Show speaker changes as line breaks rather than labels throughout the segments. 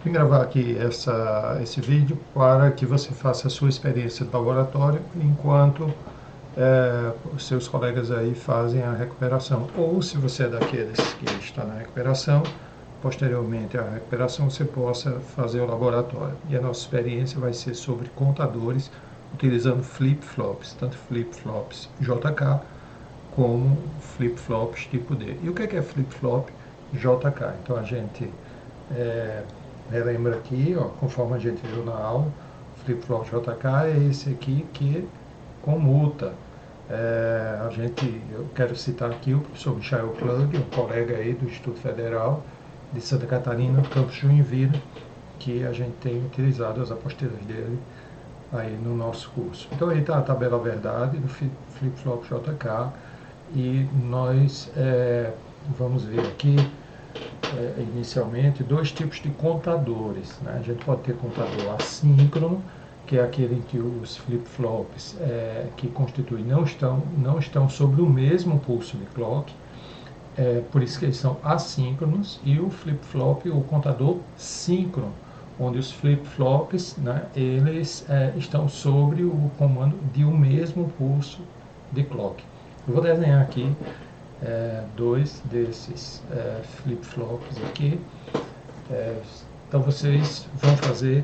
Vim gravar aqui esse vídeo para que você faça a sua experiência de laboratório enquanto os seus colegas aí fazem a recuperação. Ou se você é daqueles que está na recuperação, posteriormente à recuperação você possa fazer o laboratório. E a nossa experiência vai ser sobre contadores utilizando flip-flops, tanto flip-flops JK como flip-flops tipo D. E o que é flip-flop JK? Então a gente relembra aqui, ó, conforme a gente viu na aula, flip-flop JK é esse aqui que comuta. Eu quero citar aqui o professor Michael Plug, um colega aí do Instituto Federal de Santa Catarina, campus Joinville, que a gente tem utilizado as apostilas dele aí no nosso curso. Então aí está a tabela verdade do flip-flop JK e nós vamos ver aqui inicialmente dois tipos de contadores, né? A gente pode ter contador assíncrono, que é aquele em que os flip-flops que constituem não estão sobre o mesmo pulso de clock, por isso que eles são assíncronos, e o flip-flop, o contador síncrono, onde os flip-flops, né, eles estão sobre o comando de um mesmo pulso de clock. Eu vou desenhar aqui dois desses flip-flops aqui. Então vocês vão fazer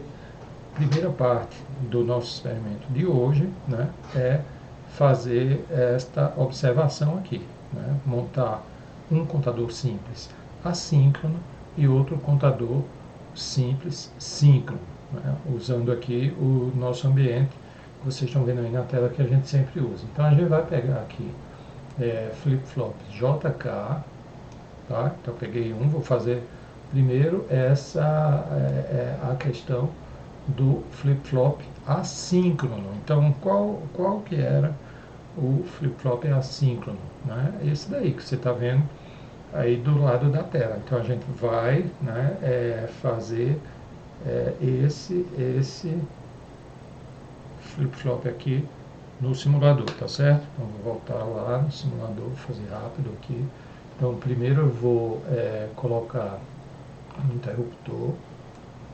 a primeira parte do nosso experimento de hoje, né, é fazer esta observação aqui, né, montar um contador simples assíncrono e outro contador simples síncrono, né, usando aqui o nosso ambiente que vocês estão vendo aí na tela que a gente sempre usa. Então a gente vai pegar aqui flip-flop JK, tá? Então peguei um, vou fazer primeiro a questão do flip-flop assíncrono. Então qual que era o flip-flop assíncrono, né? Esse daí que você está vendo aí do lado da tela. Então a gente vai, né, fazer esse flip-flop aqui no simulador, tá certo? Então vou voltar lá no simulador, vou fazer rápido aqui. Então primeiro eu vou colocar um interruptor,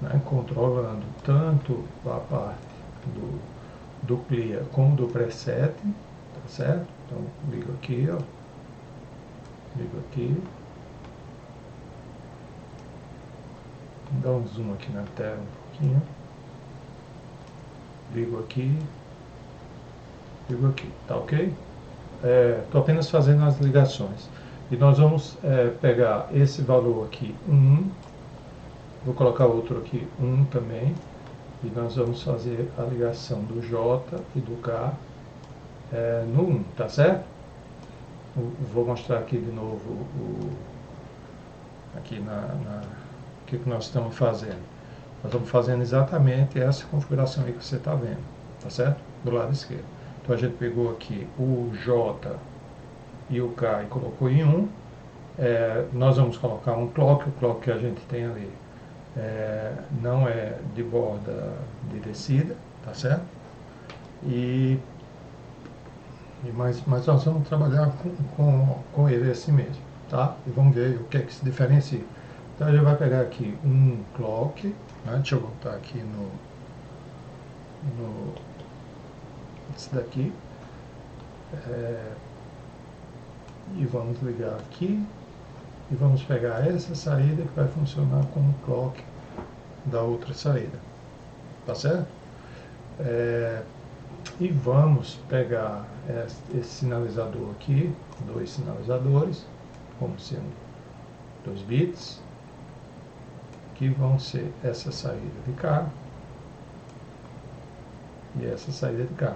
né, controlando tanto a parte do clear como do preset, tá certo? Então ligo aqui, ó, ligo aqui, dá um zoom aqui na tela um pouquinho, ligo aqui, tá ok? Estou apenas fazendo as ligações. E nós vamos pegar esse valor aqui, 1, vou colocar outro aqui, 1 também, e nós vamos fazer a ligação do J e do K no 1, tá certo? Vou mostrar aqui de novo aqui o que nós estamos fazendo. Nós estamos fazendo exatamente essa configuração aí que você está vendo, tá certo? Do lado esquerdo. Então a gente pegou aqui o J e o K e colocou em 1. Nós vamos colocar um clock, o clock que a gente tem ali não é de borda de descida, tá certo? Mas nós vamos trabalhar com ele assim mesmo, tá? E vamos ver o que é que se diferencia. Então a gente vai pegar aqui um clock, né? Deixa eu voltar aqui esse daqui, e vamos ligar aqui, e vamos pegar essa saída que vai funcionar como clock da outra saída, tá certo? E vamos pegar esse sinalizador aqui, dois sinalizadores, como sendo 2 bits, que vão ser essa saída de cá e essa saída de cá,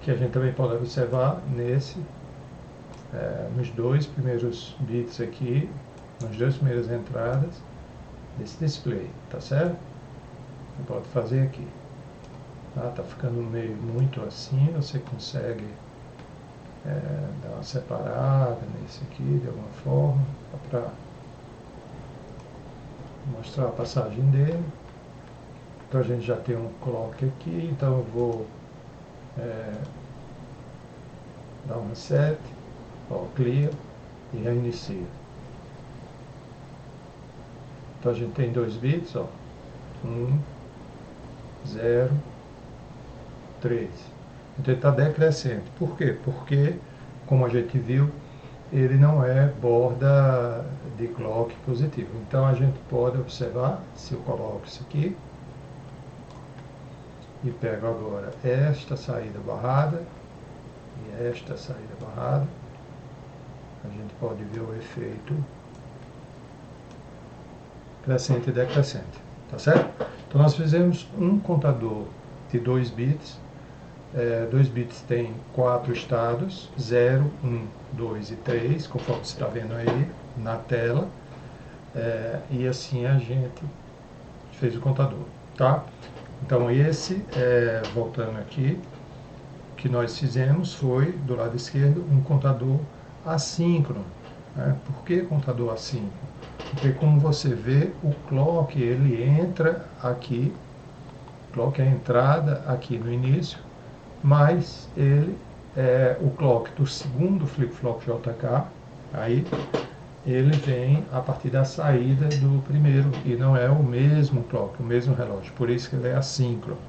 que a gente também pode observar nos dois primeiros bits aqui, nas duas primeiras entradas desse display, tá certo? Você pode fazer aqui. Tá ficando meio muito assim, você consegue dar uma separada nesse aqui de alguma forma, para mostrar a passagem dele. Então a gente já tem um clock aqui, então eu vou dar um reset, clear e reinicio. Então a gente tem 2 bits, ó, 1, 0, 3. Então ele está decrescente. Por quê? Porque, como a gente viu, ele não é borda de clock positivo. Então a gente pode observar, se eu coloco isso aqui, e pego agora esta saída barrada, e esta saída barrada, a gente pode ver o efeito crescente e decrescente, tá certo? Então nós fizemos um contador de 2 bits, 2 bits tem 4 estados, 0, 1, 2 e 3, conforme você está vendo aí na tela, e assim a gente fez o contador, tá? Então esse, voltando aqui, o que nós fizemos foi, do lado esquerdo, um contador assíncrono. Né? Por que contador assíncrono? Porque, como você vê, o clock ele entra aqui, clock é a entrada aqui no início, mas ele o clock do segundo flip-flop JK, aí ele vem a partir da saída do primeiro, e não é o mesmo clock, o mesmo relógio, por isso que ele é assíncrono.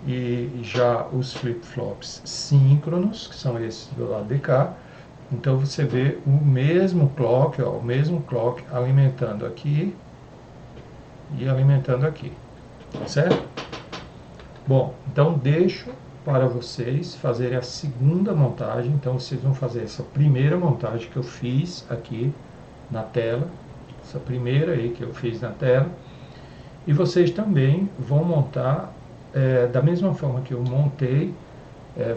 E já os flip-flops síncronos, que são esses do lado de cá, então você vê o mesmo clock, ó, o mesmo clock alimentando aqui e alimentando aqui, tá certo? Bom, então deixo para vocês fazerem a segunda montagem. Então vocês vão fazer essa primeira montagem que eu fiz aqui na tela, essa primeira aí que eu fiz na tela, e vocês também vão montar da mesma forma que eu montei,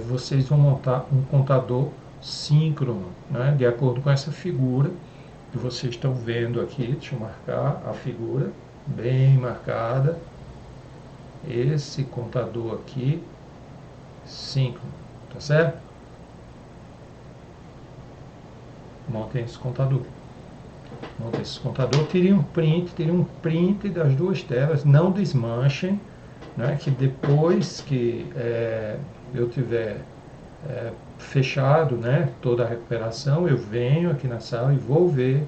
vocês vão montar um contador síncrono, né, de acordo com essa figura que vocês estão vendo aqui. Deixa eu marcar a figura bem marcada, esse contador aqui síncrono, tá certo? Montem esse contador. Montem esse contador, tirem um print das duas telas, não desmanchem, né, que depois que eu tiver fechado, né, toda a recuperação, eu venho aqui na sala e vou ver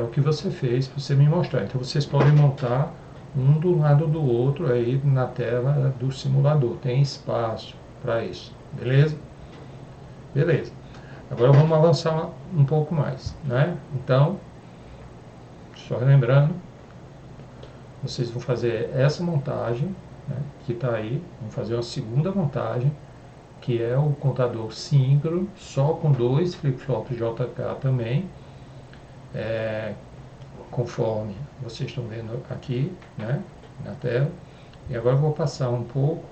o que você fez para você me mostrar. Então vocês podem montar um do lado do outro aí na tela do simulador, tem espaço para isso, beleza? Beleza. Agora vamos avançar um pouco mais, né? Então, só lembrando, vocês vão fazer essa montagem, né, que está aí, vão fazer uma segunda montagem, que é o contador síncrono, só com 2 flip-flops JK também, conforme vocês estão vendo aqui, né, na tela. E agora eu vou passar um pouco,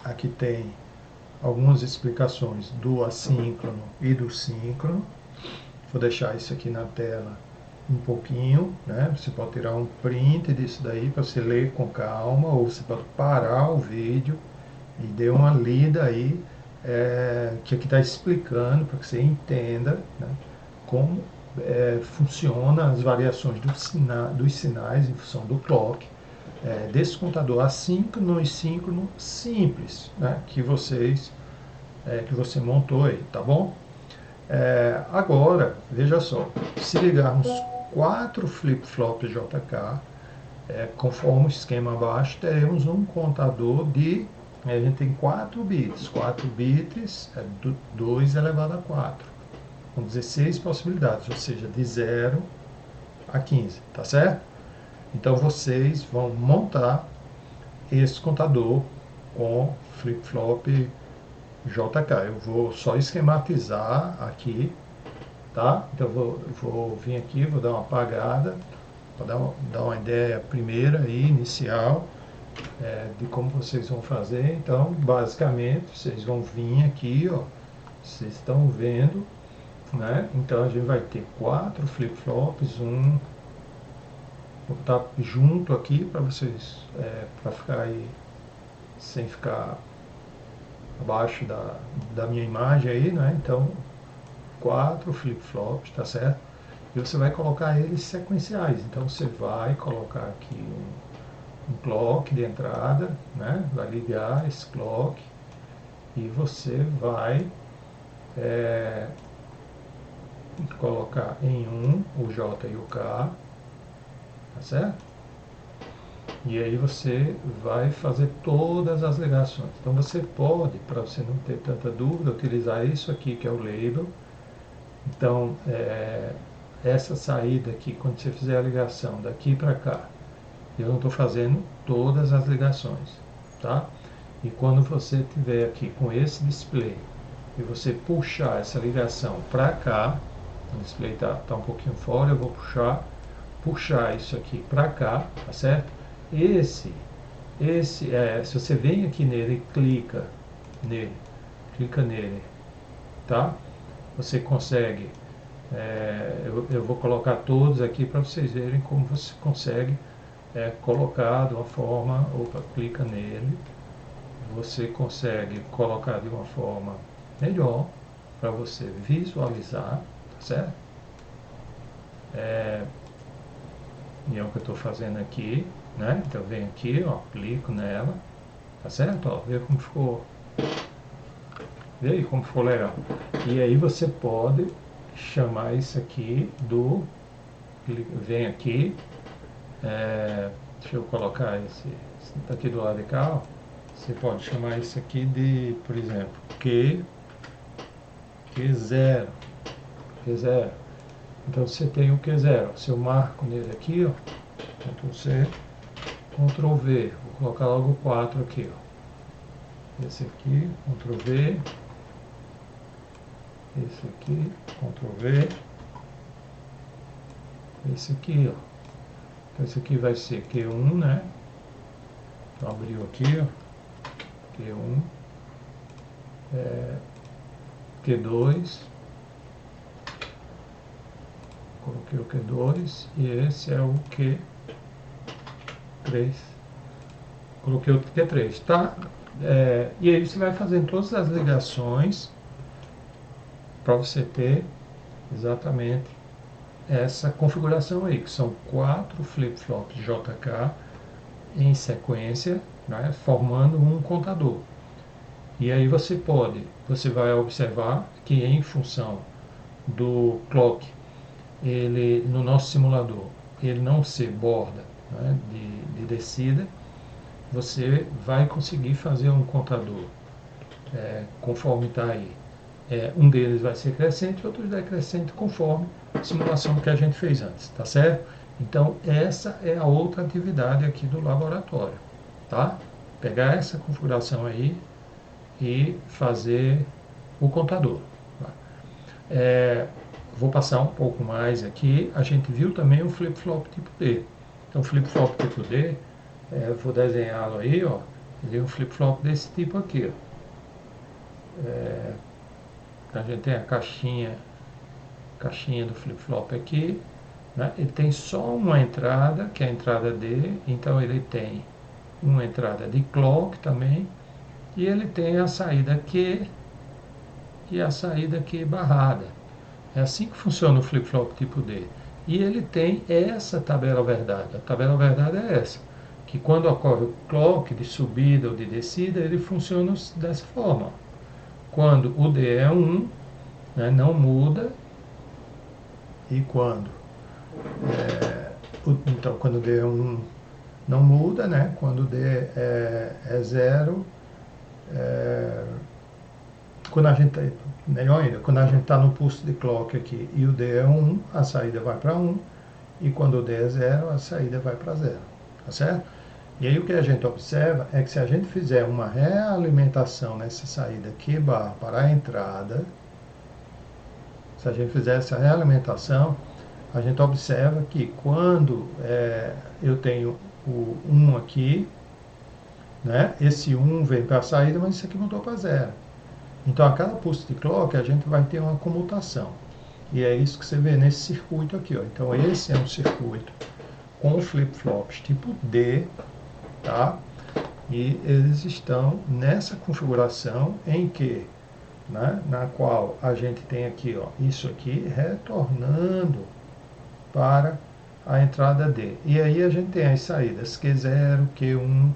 aqui tem algumas explicações do assíncrono e do síncrono. Vou deixar isso aqui na tela um pouquinho, né? Você pode tirar um print disso daí para você ler com calma, ou você pode parar o vídeo e dar uma lida aí, que aqui está explicando para que você entenda, né, como funciona as variações dos sinais em função do clock, desse contador assíncrono e síncrono simples, né, que você montou aí, tá bom? Agora, veja só, se ligarmos 4 flip-flops JK, conforme o esquema abaixo, teremos um contador de, a gente tem 4 bits, 4 bits é 2 elevado a 4, com 16 possibilidades, ou seja, de 0 a 15, tá certo? Então vocês vão montar esse contador com flip-flop JK. Eu vou só esquematizar aqui, tá? Então eu vou vir aqui, vou dar uma apagada, para dar uma ideia primeira aí, inicial, de como vocês vão fazer. Então, basicamente, vocês vão vir aqui, ó, vocês estão vendo, né? Então a gente vai ter 4 flip-flops, vou botar junto aqui para vocês, para ficar aí, sem ficar abaixo da minha imagem aí, né? Então, 4 flip-flops, tá certo? E você vai colocar eles sequenciais. Então, você vai colocar aqui um clock de entrada, né? Vai ligar esse clock e você vai colocar em 1 o J e o K, tá certo? E aí você vai fazer todas as ligações. Então você pode, para você não ter tanta dúvida, utilizar isso aqui que é o label. Então, essa saída aqui, quando você fizer a ligação daqui para cá, eu não estou fazendo todas as ligações, tá? E quando você tiver aqui com esse display e você puxar essa ligação para cá, o display está um pouquinho fora, eu vou puxar isso aqui para cá, tá certo? Se você vem aqui nele e clica nele, tá? Você consegue, eu vou colocar todos aqui para vocês verem como você consegue colocar de uma forma, clica nele, você consegue colocar de uma forma melhor para você visualizar, tá certo? E é o que eu estou fazendo aqui, né? Então eu venho aqui, ó, clico nela, tá certo? Ó, vê como ficou, vê aí como ficou legal. E aí você pode chamar isso aqui vem aqui, deixa eu colocar esse daqui do lado de cá, ó. Você pode chamar isso aqui de, por exemplo, Q0. Então você tem o Q0. Se eu marco nele aqui, ó, Ctrl+C, Ctrl+V. Vou colocar logo o 4 aqui, ó. Esse aqui, Ctrl+V. Esse aqui, Ctrl+V. Esse aqui, ó. Então esse aqui vai ser Q1, né? Então abriu aqui, ó. Q1. Q2. Coloquei o Q2 e esse é o Q3. Coloquei o Q3, tá? E aí você vai fazendo todas as ligações para você ter exatamente essa configuração aí, que são 4 flip-flops JK em sequência, né, formando um contador. E aí você vai observar que em função do clock, ele no nosso simulador, ele não ser borda, né, de descida, você vai conseguir fazer um contador conforme está aí. Um deles vai ser crescente, outro decrescente conforme a simulação que a gente fez antes, tá certo? Então essa é a outra atividade aqui do laboratório, tá? Pegar essa configuração aí e fazer o contador. Tá? Vou passar um pouco mais aqui. A gente viu também o flip-flop tipo D. Então, flip-flop tipo D, vou desenhá-lo aí, ó. Ele é um flip-flop desse tipo aqui, ó. A gente tem a caixinha do flip-flop aqui, né? Ele tem só uma entrada, que é a entrada D, então ele tem uma entrada de clock também, e ele tem a saída Q e a saída Q barrada. É assim que funciona o flip-flop tipo D. E ele tem essa tabela verdade. A tabela verdade é essa, que quando ocorre o clock de subida ou de descida, ele funciona dessa forma. Quando o D é 1, né, não muda, e quando quando o D é 1 não muda, né? Quando o D é 0, quando a gente melhor ainda, quando a gente está no pulso de clock aqui e o D é 1, a saída vai para 1, e quando o D é 0, a saída vai para 0, tá certo? E aí o que a gente observa é que se a gente fizer uma realimentação nessa saída Q bar para a entrada, se a gente fizer essa realimentação, a gente observa que quando eu tenho o 1 aqui, né, esse 1 vem para a saída, mas isso aqui mudou para 0. Então, a cada pulso de clock, a gente vai ter uma comutação. E é isso que você vê nesse circuito aqui, ó. Então, esse é um circuito com flip-flops tipo D, tá? E eles estão nessa configuração em que, né, na qual a gente tem aqui, ó, isso aqui retornando para a entrada D. E aí a gente tem as saídas Q0, Q1,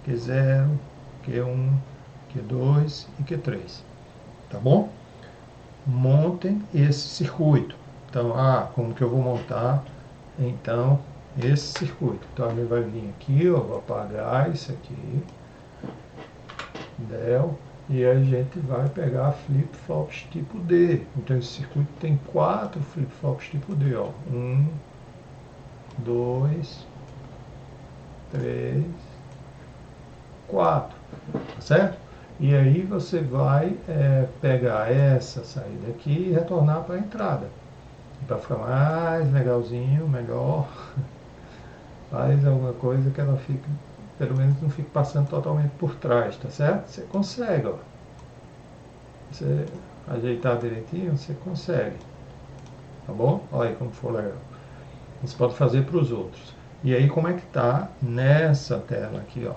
Q0, Q1, Q2 e Q3, tá bom? montem esse circuito. Então, como que eu vou montar, então, esse circuito? Então, ele vai vir aqui, ó, vou apagar isso aqui, Del, e a gente vai pegar flip-flops tipo D. Então, esse circuito tem 4 flip-flops tipo D, ó. 1, 2, 3, 4, tá certo? E aí você vai pegar essa saída aqui e retornar para a entrada. Para ficar mais legalzinho, melhor. Faz alguma coisa que ela fique, pelo menos não fique passando totalmente por trás, tá certo? Você consegue, ó. Você ajeitar direitinho, você consegue. Tá bom? Olha aí como for legal. Você pode fazer para os outros. E aí como é que tá nessa tela aqui, ó.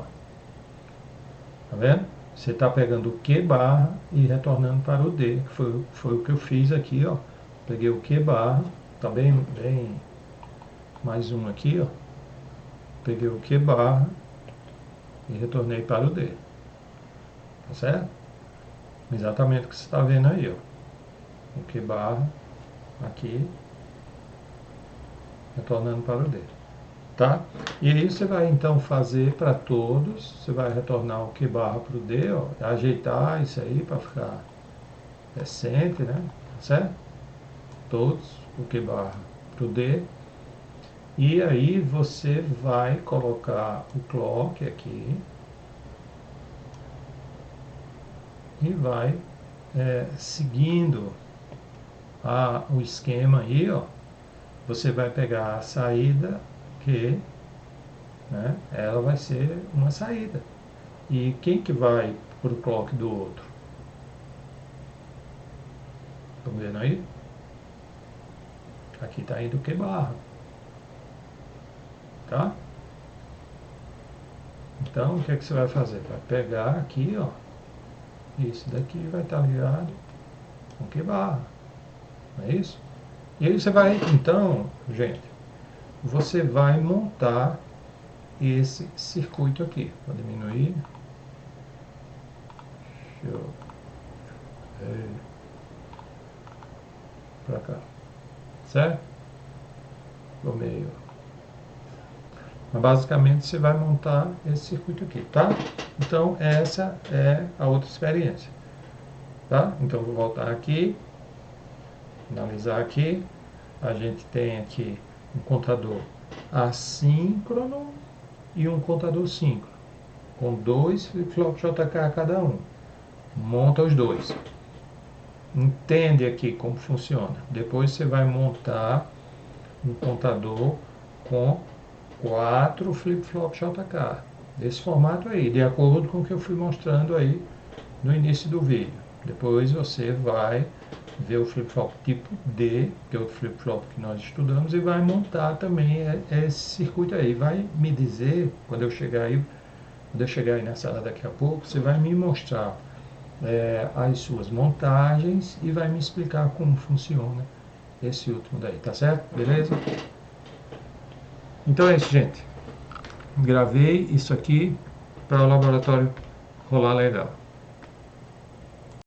Tá vendo? Você está pegando o Q barra e retornando para o D, que foi o que eu fiz aqui, ó. Peguei o Q barra, tá bem, mais um aqui, ó. Peguei o Q barra e retornei para o D. Tá certo? Exatamente o que você está vendo aí, ó. O Q barra aqui, retornando para o D. Tá? E aí você vai então fazer para todos, você vai retornar o Q barra para o D, ó, ajeitar isso aí para ficar decente, né? Certo? Todos, o Q barra para o D. E aí você vai colocar o clock aqui e vai seguindo o esquema aí, ó. Você vai pegar a saída que, né, ela vai ser uma saída. E quem que vai para o clock do outro? Estão vendo aí? Aqui está indo o Q barra. Tá? Então, o que é que você vai fazer? Vai pegar aqui, ó. Isso daqui vai estar ligado com Q barra. Não é isso? E aí você vai, então, gente, você vai montar esse circuito aqui. Vou diminuir. Deixa eu ver para cá. Certo? Ficou meio. Mas basicamente você vai montar esse circuito aqui, tá? Então essa é a outra experiência. Tá? Então vou voltar aqui, finalizar aqui. A gente tem aqui um contador assíncrono e um contador síncrono, com 2 flip-flops JK cada um. Monta os dois. Entende aqui como funciona. Depois você vai montar um contador com 4 flip-flops JK. Desse formato aí, de acordo com o que eu fui mostrando aí no início do vídeo. Depois você vai ver o flip-flop tipo D, que é o flip-flop que nós estudamos, e vai montar também esse circuito aí. Vai me dizer, quando eu chegar aí na sala daqui a pouco, você vai me mostrar as suas montagens e vai me explicar como funciona esse último daí, tá certo? Beleza? Então é isso, gente. Gravei isso aqui para o laboratório rolar legal.